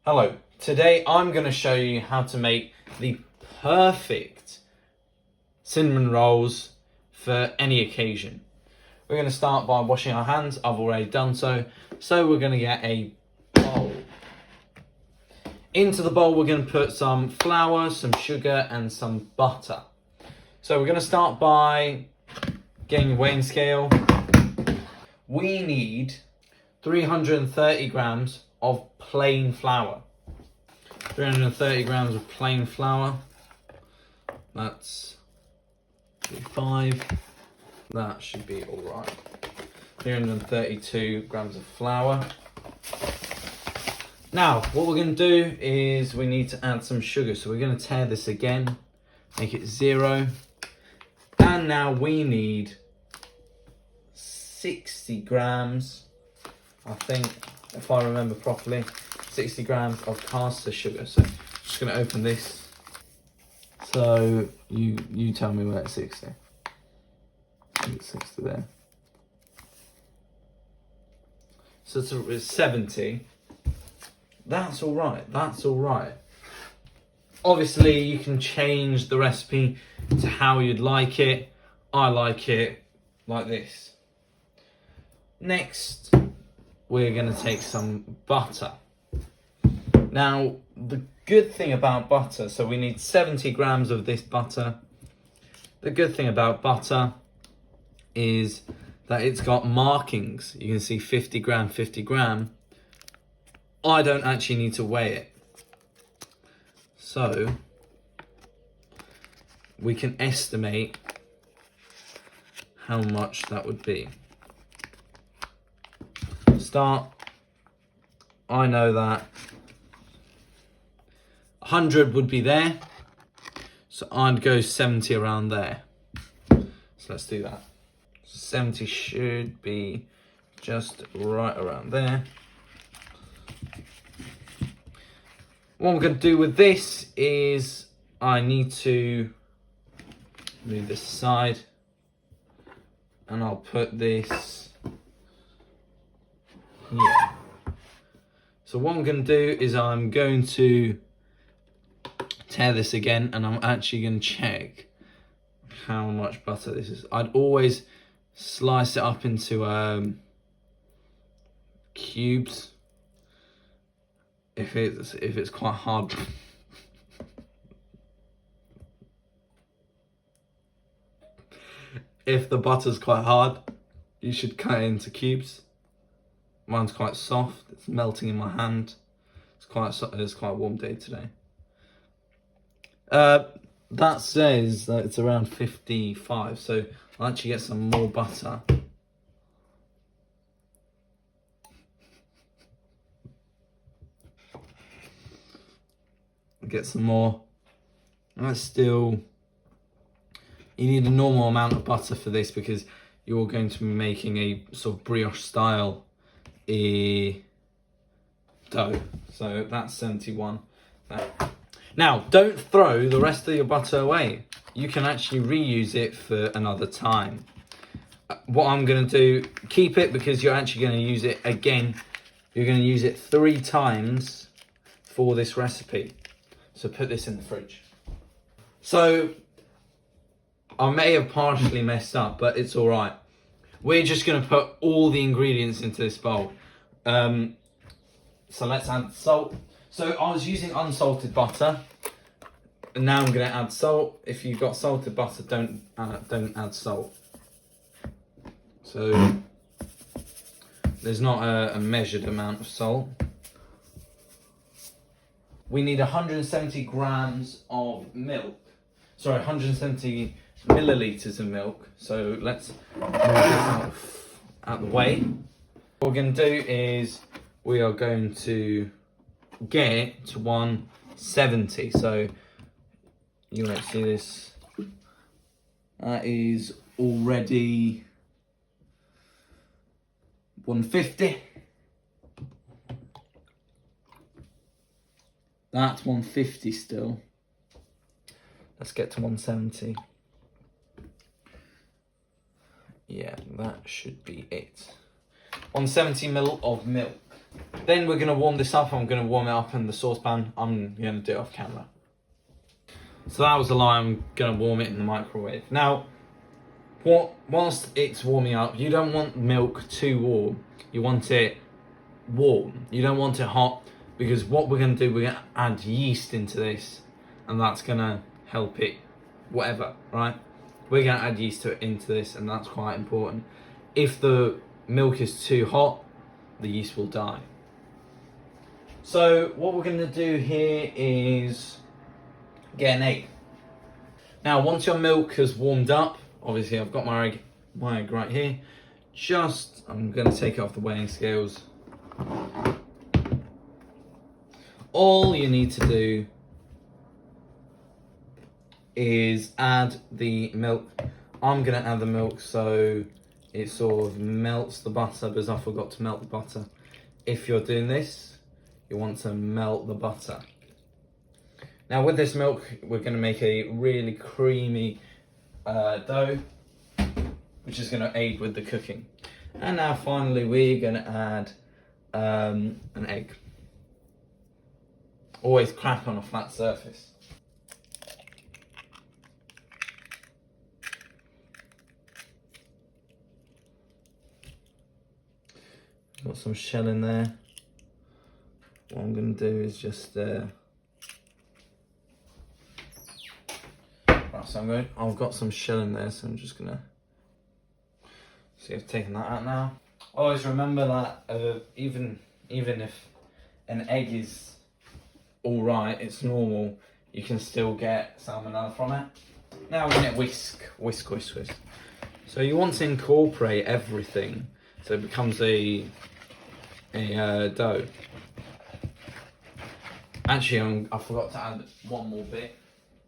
Hello, today I'm going to show you how to make the perfect cinnamon rolls for any occasion. We're going to start by washing our hands. I've already done so. So we're going to get a bowl. Into the bowl we're going to put some flour, some sugar and some butter. So we're going to start by getting a weighing scale. We need 330 grams of plain flour. 330 grams of plain flour. That's 5. That should be all right. 332 grams of flour. Now, what we're going to do is we need to add some sugar. So we're going to tear this again, make it 0. And now we need 60 grams, I think, if I remember properly, 60 grams of caster sugar. So I'm just going to open this. So you tell me where it's 60. I think it's 60 there. So it's 70. That's all right. That's all right. Obviously, you can change the recipe to how you'd like it. I like it like this. Next, we're going to take some butter. Now, the good thing about butter, so we need 70 grams of this butter. The good thing about butter is that it's got markings. You can see 50 gram, 50 gram. I don't actually need to weigh it. So, we can estimate how much that would be. Start, I know that 100 would be there, so I'd go 70 around there. So let's do that. 70 should be just right around there. What I'm going to do with this is I need to move this aside, and I'll put this here. So what I'm going to do is I'm going to tear this again, and I'm actually going to check how much butter this is. I'd always slice it up into cubes if it's quite hard. If the butter's quite hard, you should cut it into cubes. Mine's quite soft. It's melting in my hand. It's quite a warm day today. That says that it's around 55, so I'll actually get some more butter. Get some more. That's still, you need a normal amount of butter for this because you're going to be making a sort of brioche style dough. So that's 71. Now, don't throw the rest of your butter away. You can actually reuse it for another time. What I'm going to do, keep it because you're actually going to use it again. You're going to use it 3 times for this recipe. So put this in the fridge. So I may have partially messed up, but it's all right. We're just going to put all the ingredients into this bowl. So let's add salt. So I was using unsalted butter, and now I'm going to add salt. If you've got salted butter, don't add salt. So there's not a measured amount of salt. We need 170 grams of milk. Sorry, 170 milliliters of milk. So let's move this out the way. What we're going to do is we are going to get it to 170. So you won't see this. That is already 150. That's 150 still. Let's get to 170. Yeah, that should be it. 170 ml of milk. Then we're going to warm this up. I'm going to warm it up in the saucepan. I'm going to do it off camera. So that was the lie. I'm going to warm it in the microwave. Now, whilst it's warming up, you don't want milk too warm. You want it warm. You don't want it hot, because what we're going to do, we're going to add yeast into this, and that's going to help it, whatever, right? We're going to add yeast into this, and that's quite important. If the milk is too hot, the yeast will die. So what we're going to do here is get an egg. Now, once your milk has warmed up, obviously I've got my egg right here. I'm going to take it off the weighing scales. All you need to do is add the milk. I'm going to add the milk so it sort of melts the butter, because I forgot to melt the butter. If you're doing this, you want to melt the butter. Now with this milk, we're going to make a really creamy dough, which is going to aid with the cooking. And now finally we're going to add an egg. Always crack on a flat surface. Got some shell in there. What I'm going to do is just right, so I've got some shell in there, so I'm just going to see. I've taken that out now. Always remember that even if an egg is all right, it's normal, you can still get salmonella from it. Now we're going to whisk. So you want to incorporate everything so it becomes a dough. Actually, I forgot to add one more bit,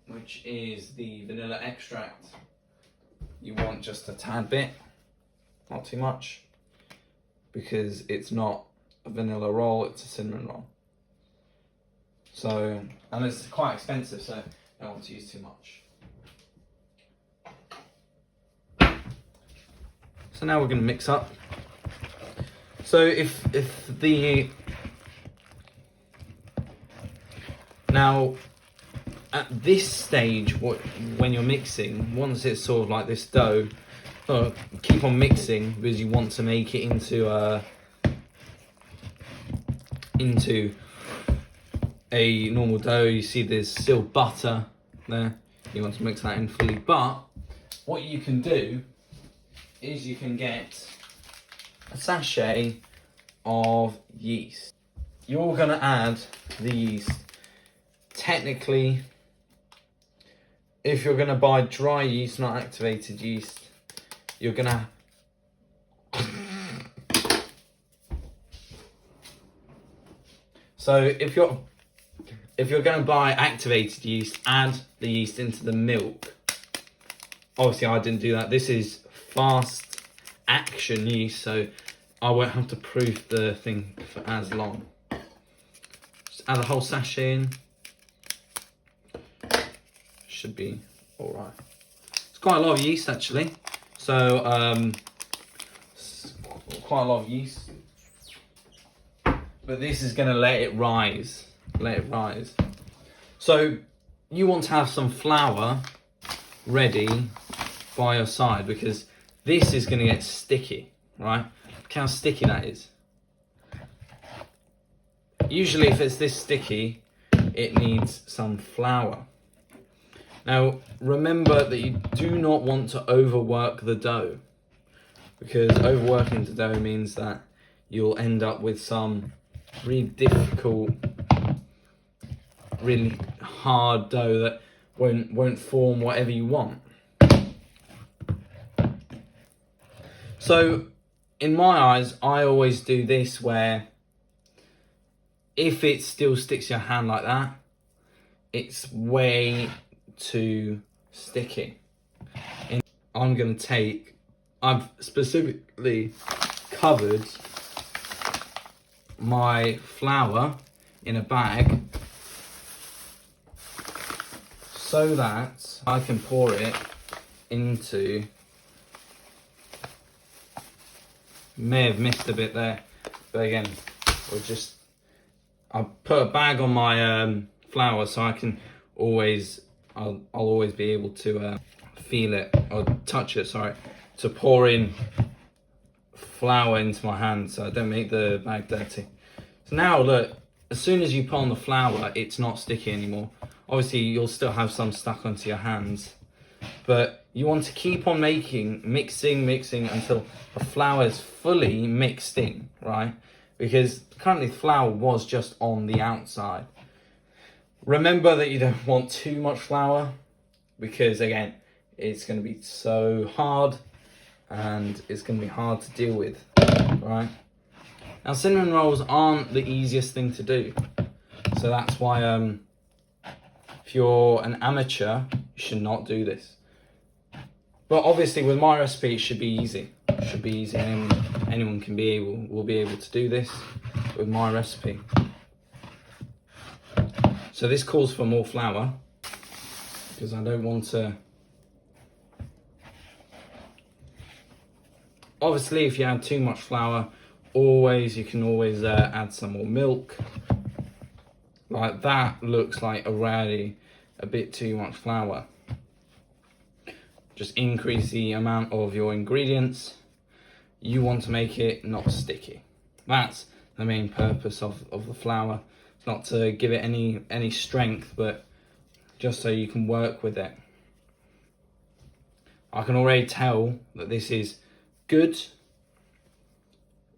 which is the vanilla extract. You want just a tad bit, not too much, because it's not a vanilla roll, it's a cinnamon roll. So, and it's quite expensive, so I don't want to use too much. So now we're going to mix up. So now at this stage, when you're mixing, once it's sort of like this dough, keep on mixing, because you want to make it into a normal dough. You see there's still butter there. You want to mix that in fully. But what you can do is you can get a sachet of yeast. You're going to add the yeast. Technically, if you're going to buy dry yeast, not activated yeast, you're going to so if you're going to buy activated yeast, add the yeast into the milk. Obviously I didn't do that. This is fast action yeast, so I won't have to proof the thing for as long. Just add a whole sachet in. Should be all right. It's quite a lot of yeast actually. So quite a lot of yeast. But this is going to let it rise. So you want to have some flour ready by your side, because this is going to get sticky, right? Look how sticky that is. Usually if it's this sticky, it needs some flour. Now remember that you do not want to overwork the dough, because overworking the dough means that you'll end up with some really difficult, really hard dough that won't form whatever you want. So in my eyes, I always do this, where if it still sticks to your hand like that, it's way too sticky. And I've specifically covered my flour in a bag so that I can pour it into, may have missed a bit there, but again, I put a bag on my flour so I can always, I'll always be able to feel it or touch it, sorry, to pour in flour into my hand so I don't make the bag dirty. So now look, as soon as you put on the flour, it's not sticky anymore. Obviously you'll still have some stuck onto your hands, but you want to keep on mixing until the flour is fully mixed in, right? Because currently the flour was just on the outside. Remember that you don't want too much flour, because again, it's going to be so hard and it's going to be hard to deal with, right? Now cinnamon rolls aren't the easiest thing to do, so that's why if you're an amateur, you should not do this. But obviously with my recipe, it should be easy. It should be easy. Anyone will be able to do this with my recipe. So this calls for more flour because I don't want to. Obviously, if you add too much flour, you can always add some more milk. Like that looks like already a bit too much flour. Just increase the amount of your ingredients. You want to make it not sticky. That's the main purpose of the flour. It's not to give it any strength, but just so you can work with it. I can already tell that this is good.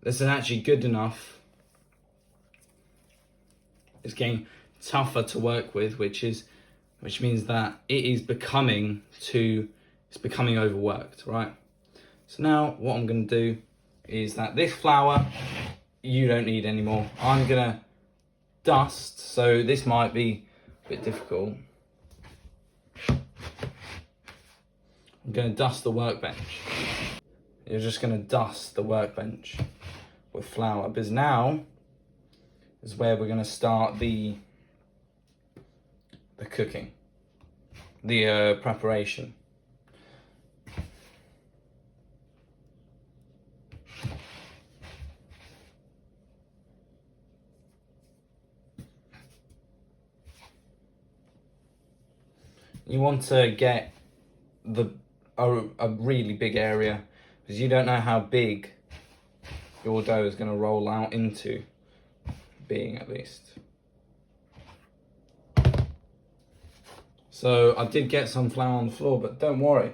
This is actually good enough. It's getting tougher to work with, which means that it is becoming overworked, right? So now what I'm going to do is that this flour you don't need anymore. I'm going to dust, so this might be a bit difficult. I'm going to dust the workbench. You're just going to dust the workbench with flour, because now is where we're going to start the cooking, the preparation. You want to get a really big area, because you don't know how big your dough is going to roll out into being, at least. So I did get some flour on the floor, but don't worry.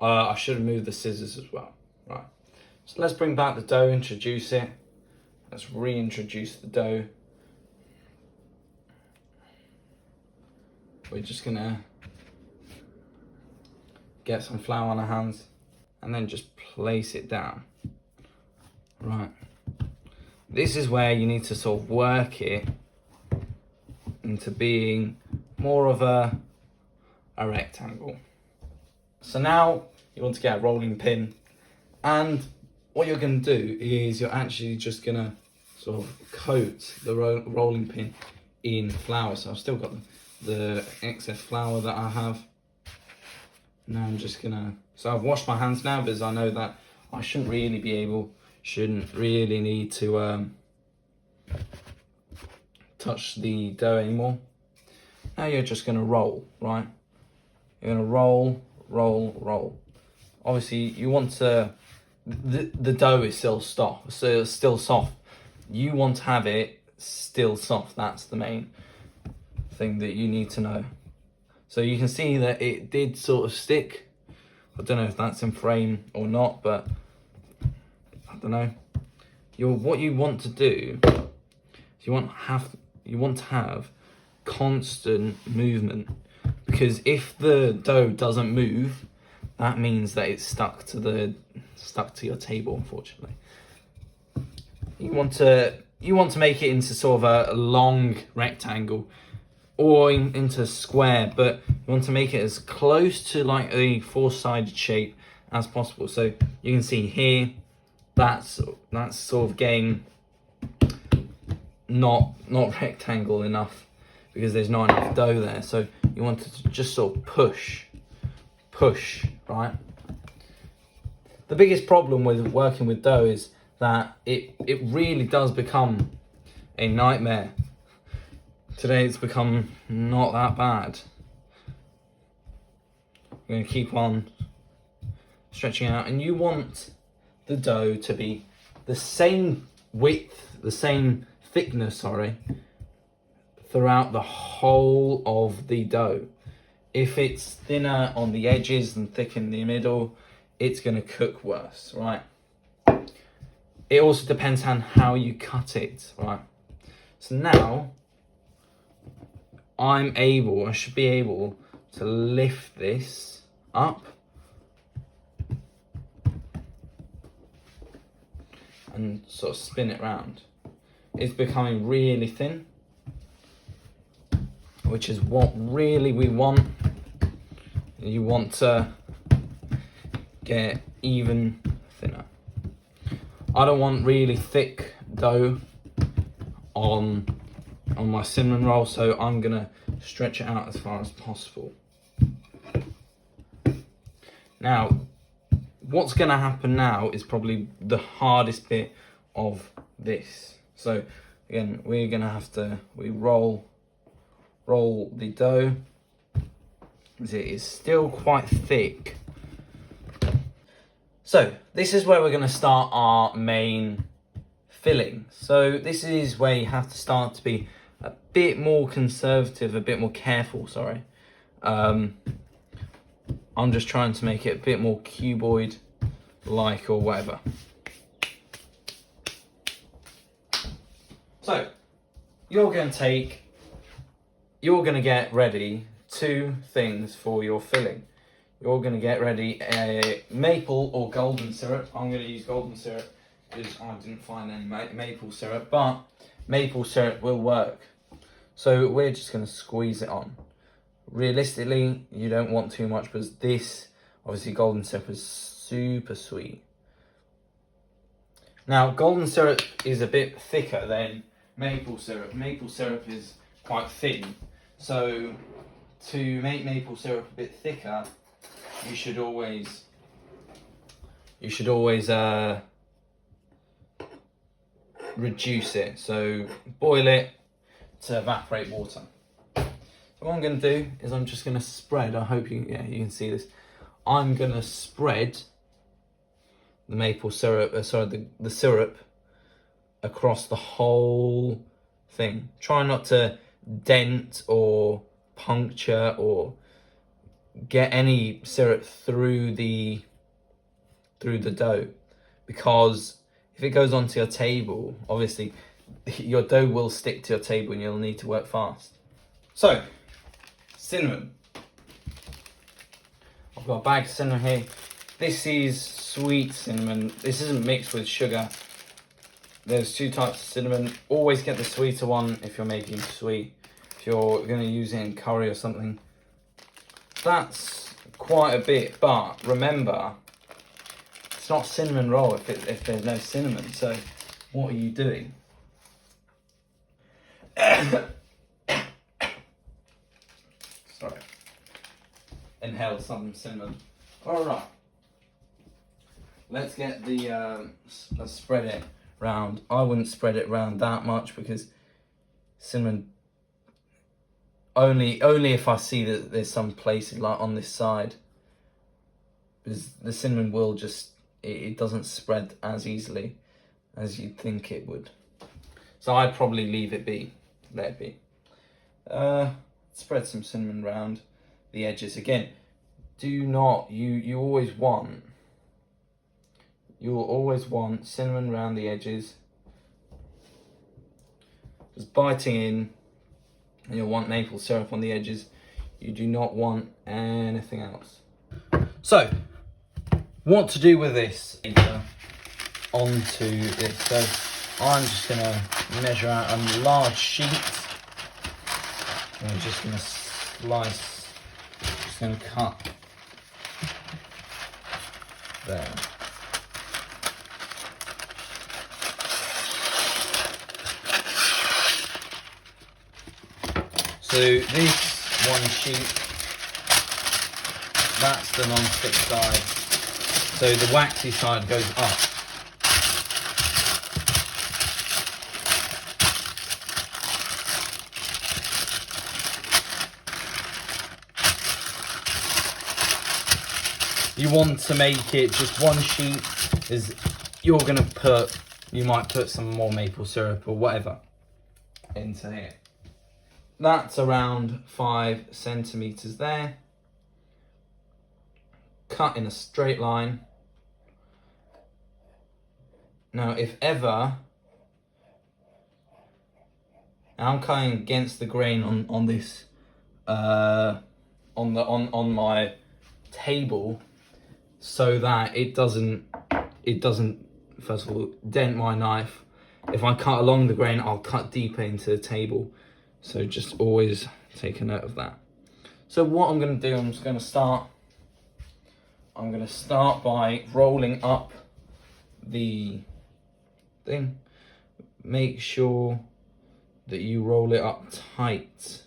I should have moved the scissors as well. Right. So let's bring back the dough, introduce it. Let's reintroduce the dough. We're just gonna get some flour on our hands and then just place it down. Right. This is where you need to sort of work it into being more of a rectangle. So now you want to get a rolling pin, and what you're going to do is you're actually just going to sort of coat the rolling pin in flour. So I've still got the excess flour that I have. Now I'm just going to, so I've washed my hands now because I know that I shouldn't really need to touch the dough anymore. Now you're just going to roll, right? You're going to roll. Obviously you want to, the dough is still soft, so it's still soft. You want to have it still soft. That's the main thing that you need to know. So you can see that it did sort of stick. I don't know if that's in frame or not, but I don't know. What you want to do is you want to have constant movement, because if the dough doesn't move, that means that it's stuck to your table, unfortunately. You want to make it into sort of a long rectangle or into a square, but you want to make it as close to like a four-sided shape as possible. So you can see here, that's sort of getting not rectangle enough because there's not enough dough there. So you want to just sort of push, right? The biggest problem with working with dough is that it really does become a nightmare. Today it's become not that bad. I'm going to keep on stretching out, and you want the dough to be the same width, the same thickness, sorry, throughout the whole of the dough. If it's thinner on the edges and thick in the middle, it's going to cook worse, right? It also depends on how you cut it, right? So now I should be able to lift this up and sort of spin it round. It's becoming really thin, which is what really we want. You want to get even thinner. I don't want really thick dough on my cinnamon roll, so I'm gonna stretch it out as far as possible. Now, what's gonna happen now is probably the hardest bit of this. So again, we're gonna have to roll the dough, as it is still quite thick. So this is where we're going to start our main filling. So this is where you have to start to be a bit more conservative, a bit more careful, sorry. I'm just trying to make it a bit more cuboid-like or whatever. So you're going to get ready 2 things for your filling. You're going to get ready a maple or golden syrup. I'm going to use golden syrup because I didn't find any maple syrup, but maple syrup will work. So we're just going to squeeze it on. Realistically, you don't want too much because this, obviously golden syrup is super sweet. Now, golden syrup is a bit thicker than maple syrup. Maple syrup is quite thin. So to make maple syrup a bit thicker, you should always reduce it. So boil it to evaporate water. So what I'm going to do is I'm just going to spread. I hope you can see this. I'm going to spread the maple syrup, the syrup across the whole thing. Try not to dent or puncture or get any syrup through the dough, because if it goes onto your table, obviously your dough will stick to your table and you'll need to work fast. So cinnamon, I've got a bag of cinnamon here. This is sweet cinnamon. This isn't mixed with sugar. There's 2 types of cinnamon. Always get the sweeter one if you're making sweet. If you're going to use it in curry or something. That's quite a bit, but remember, it's not cinnamon roll if there's no cinnamon. So what are you doing? Sorry. Inhale some cinnamon. All right. Let's get let's spread it round. I wouldn't spread it round that much because cinnamon, only if I see that there's some places like on this side, because the cinnamon will just, it doesn't spread as easily as you'd think it would. So I'd probably leave it be, let it be. Spread some cinnamon round the edges. Again, do not, you will always want cinnamon round the edges. Just biting in, and you'll want maple syrup on the edges. You do not want anything else. So, what to do with this onto this? So, I'm just going to measure out a large sheet. I'm just going to slice, just going to cut there. So this one sheet, that's the non-stick side. so the waxy side goes up. You want to make it just one sheet, is you're gonna put, you might put some more maple syrup or whatever into here. That's around 5 centimeters there. Cut in a straight line. Now, if ever, I'm cutting against the grain on this, on my table, so that it doesn't first of all dent my knife. If I cut along the grain, I'll cut deeper into the table. So just always take a note of that. So what I'm going to do, I'm going to start by rolling up the thing. Make sure that you roll it up tight.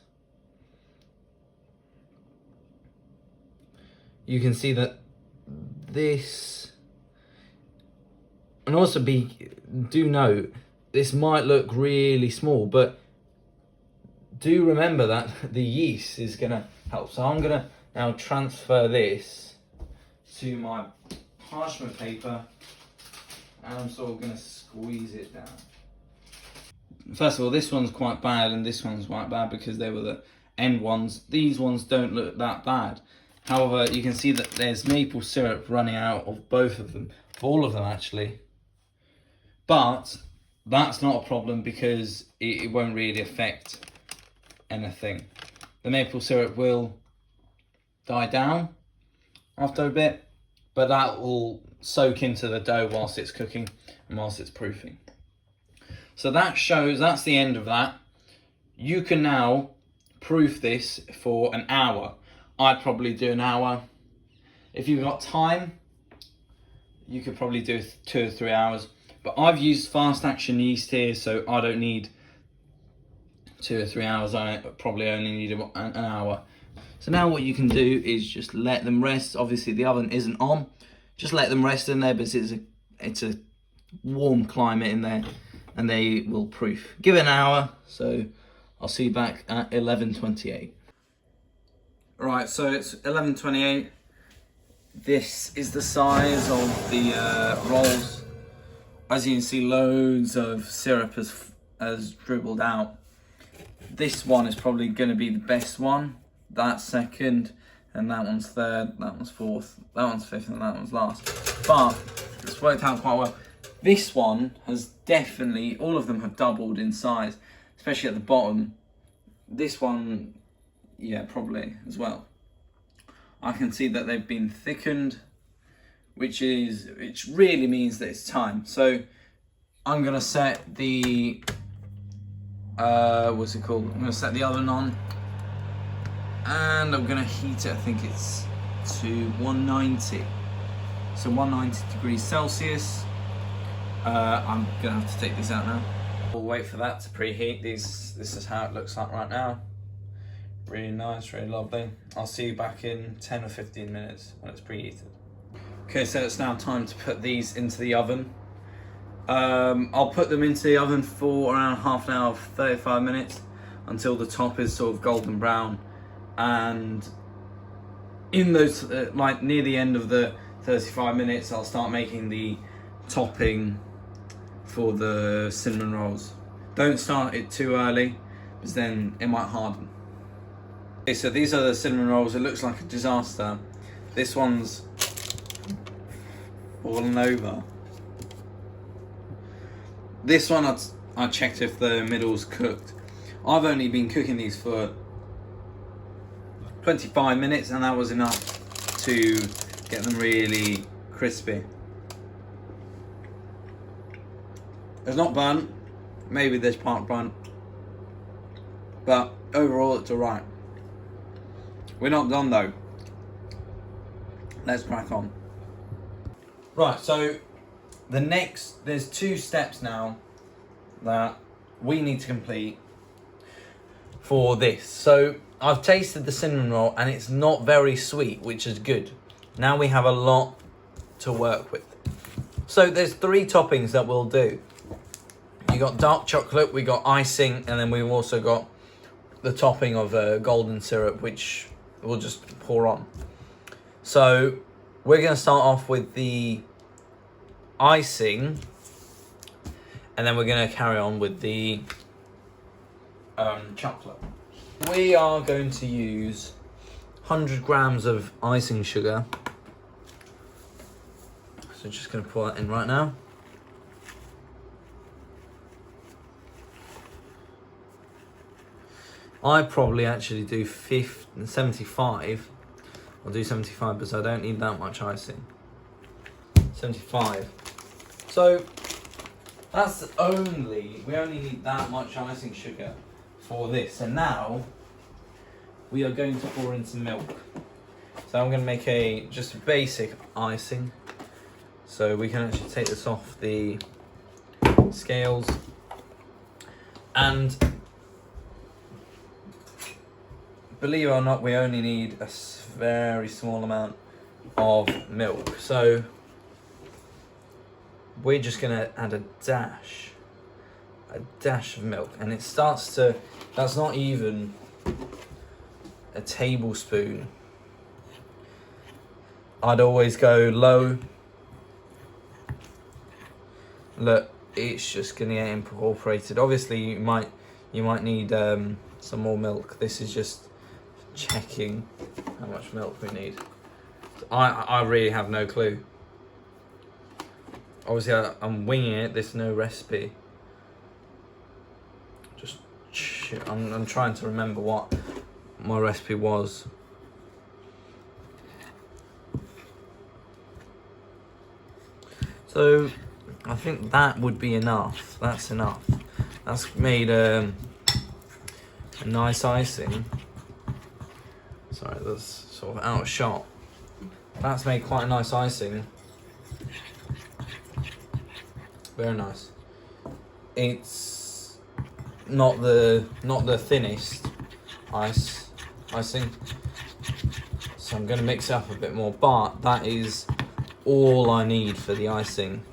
You can see that this, and also do note, this might look really small, but do remember that the yeast is gonna help. So I'm gonna now transfer this to my parchment paper, and I'm sort of gonna squeeze it down. First of all, this one's quite bad and this one's quite bad because they were the end ones. These ones don't look that bad. However, you can see that there's maple syrup running out of both of them, all of them actually. But that's not a problem because it won't really affect anything. The maple syrup will die down after a bit, but that will soak into the dough whilst it's cooking and whilst it's proofing. So that's the end of that. You can now proof this for an hour. I'd probably do an hour. If you've got time, you could probably do 2 or 3 hours. But I've used fast action yeast here, so I don't need 2 or 3 hours. I probably only need an hour. So now what you can do is just let them rest. Obviously the oven isn't on. Just let them rest in there, but it's a warm climate in there, and they will proof. Give it an hour, so I'll see you back at 11:28. Right, so it's 11:28. This is the size of the rolls. As you can see, loads of syrup has dribbled out. This one is probably going to be the best one. That's second, and that one's third, that one's fourth, that one's fifth, and that one's last. But it's worked out quite well. This one has definitely, all of them have doubled in size, especially at the bottom. This one, yeah, probably as well. I can see that they've been thickened, which really means that it's time. So I'm gonna set the what's it called? I'm gonna set the oven on, and I'm gonna heat it. I think it's to 190. So 190 degrees Celsius. I'm gonna have to take this out now. We'll wait for that to preheat. This is how it looks like right now. Really nice, really lovely. I'll see you back in 10 or 15 minutes when it's preheated. Okay, so it's now time to put these into the oven. I'll put them into the oven for around half an hour, 35 minutes, until the top is sort of golden brown. And in those, like near the end of the 35 minutes, I'll start making the topping for the cinnamon rolls. Don't start it too early, because then it might harden. Okay, so these are the cinnamon rolls. It looks like a disaster. This one's fallen over. This one, I checked if the middle's cooked. I've only been cooking these for 25 minutes, and that was enough to get them really crispy. It's not burnt. Maybe this part burnt, but overall it's alright. We're not done though. Let's crack on. Right, so there's 2 steps now that we need to complete for this. So I've tasted the cinnamon roll and it's not very sweet, which is good. Now we have a lot to work with. So there's 3 toppings that we'll do. You got dark chocolate, we got icing, and then we've also got the topping of golden syrup, which we'll just pour on. So we're going to start off with the icing, and then we're going to carry on with the chocolate. We are going to use 100 grams of icing sugar. So just going to pour that in right now. I probably actually do 75. I'll do 75 because I don't need that much icing. 75. So that's we only need that much icing sugar for this. And now we are going to pour in some milk. So I'm going to make just a basic icing. So we can actually take this off the scales. And believe it or not, we only need a very small amount of milk. So we're just going to add a dash of milk. And it starts to, that's not even a tablespoon. I'd always go low. Look, it's just going to get incorporated. Obviously, you might need some more milk. This is just checking how much milk we need. I really have no clue. Obviously, I'm winging it. There's no recipe. I'm trying to remember what my recipe was. So I think that would be enough. That's enough. That's made a nice icing. Sorry, that's sort of out of shot. That's made quite a nice icing. Very nice. It's not the thinnest icing. So I'm going to mix it up a bit more, but that is all I need for the icing.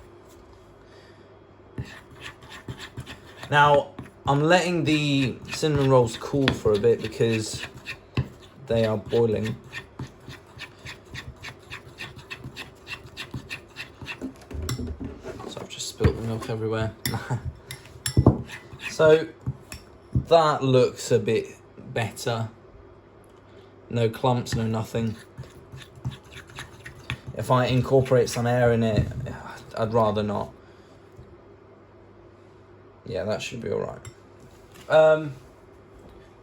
Now, I'm letting the cinnamon rolls cool for a bit because they are boiling. So I've just spilt the milk everywhere. So that looks a bit better. No clumps, no nothing. If I incorporate some air in it, I'd rather not. Yeah, that should be alright.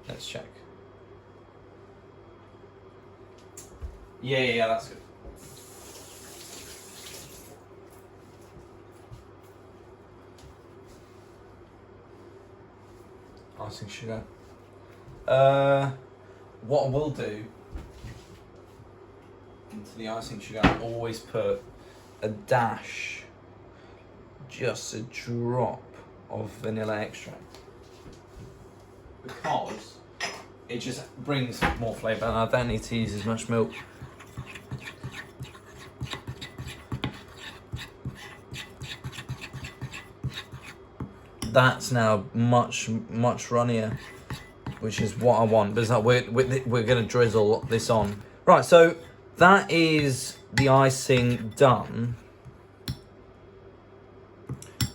Let's check. Yeah, that's good. Icing sugar. What I will do into the icing sugar, I always put a dash, just a drop of vanilla extract, because it just brings more flavour and I don't need to use as much milk. That's now much runnier, which is what I want, because we're going to drizzle this on. Right, so that is the icing done.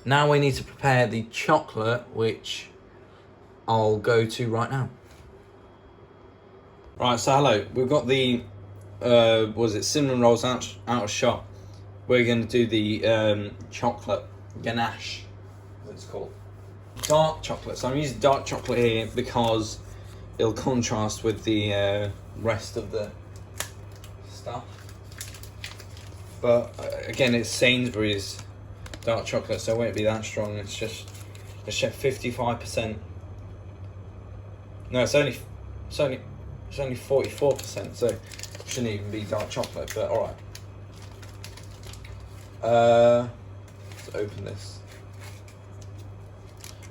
Now we need to prepare the chocolate, which I'll go to right now. Right, so hello. We've got the, cinnamon rolls out of shot. We're going to do the chocolate ganache, as it's called. Dark chocolate. So I'm using dark chocolate here because it'll contrast with the rest of the stuff. But again, it's Sainsbury's dark chocolate, so it won't be that strong. It's just 55%. No, it's only 44%, so it shouldn't even be dark chocolate. But all right. Let's open this.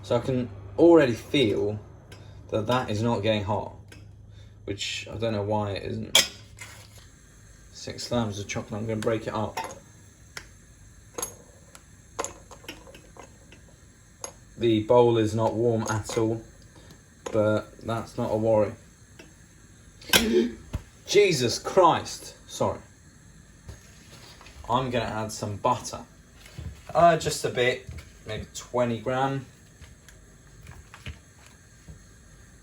So I can already feel that is not getting hot, which I don't know why it isn't. 6 slabs of chocolate. I'm going to break it up. the bowl is not warm at all, but that's not a worry. Jesus Christ, sorry. I'm gonna add some butter. Just a bit, maybe 20 gram.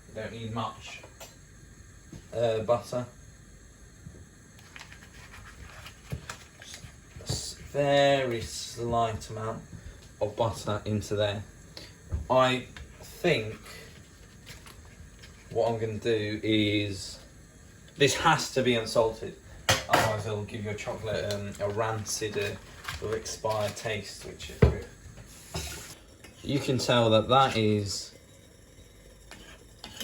You don't need much butter. Just a very slight amount of butter into there. I think what I'm going to do is, this has to be unsalted, otherwise it'll give you a chocolate a rancid or expired taste, which is good. You can tell that that is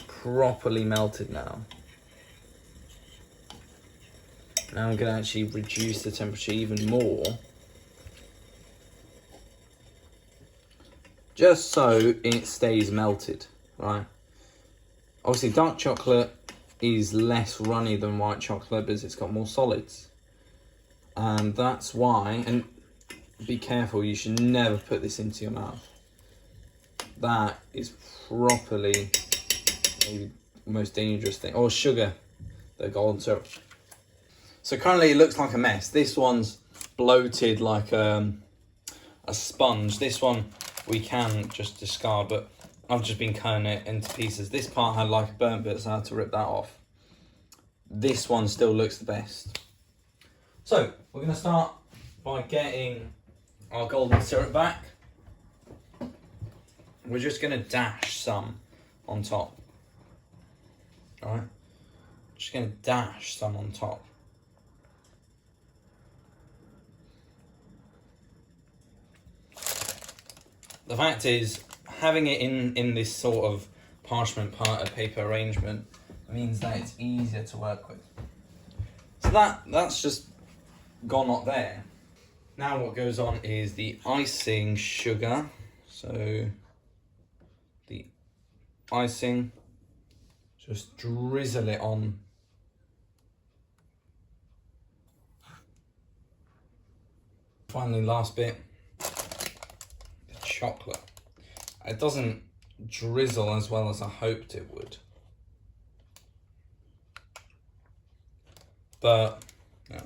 properly melted now. Now I'm going to actually reduce the temperature even more, just so it stays melted, right? Obviously dark chocolate is less runny than white chocolate because it's got more solids. And that's why, and be careful, you should never put this into your mouth. That is properly the most dangerous thing. Or sugar, the golden syrup. So currently it looks like a mess. This one's bloated like a sponge. This one we can just discard, but I've just been cutting it into pieces. This part had like a burnt bit, so I had to rip that off. This one still looks the best. So we're going to start by getting our golden syrup back. We're just going to dash some on top. Alright? Just going to dash some on top. The fact is, having it in this sort of parchment paper arrangement means that it's easier to work with. So that's just gone up there. Now what goes on is the icing sugar. So the icing, just drizzle it on. Finally, last bit, the chocolate. It doesn't drizzle as well as I hoped it would. But, no.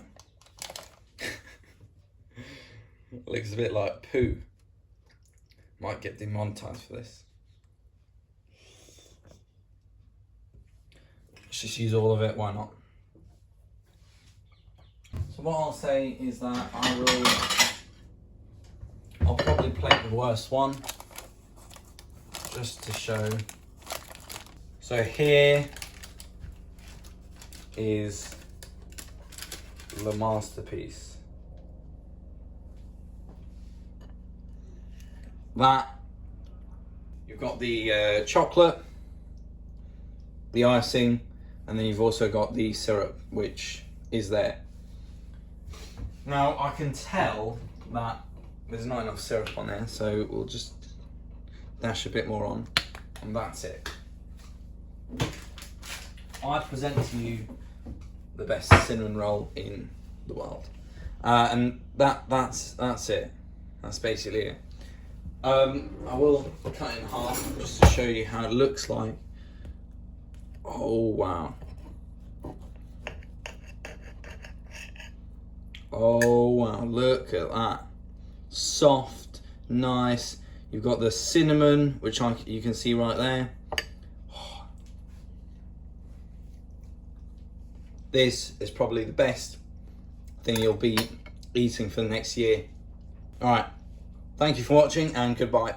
Looks a bit like poo. Might get demonetized for this. Let's just use all of it, why not? So what I'll say is that I'll probably plate the worst one, just to show. So here is the masterpiece. That, you've got the chocolate, the icing, and then you've also got the syrup, which is there. Now I can tell that there's not enough syrup on there, so we'll just dash a bit more on, and that's it. I present to you the best cinnamon roll in the world, and that's it. That's basically it. I will cut it in half just to show you how it looks like. Oh wow! Oh wow! Look at that. Soft, nice. You've got the cinnamon, which you can see right there. This is probably the best thing you'll be eating for the next year. All right. Thank you for watching, and goodbye.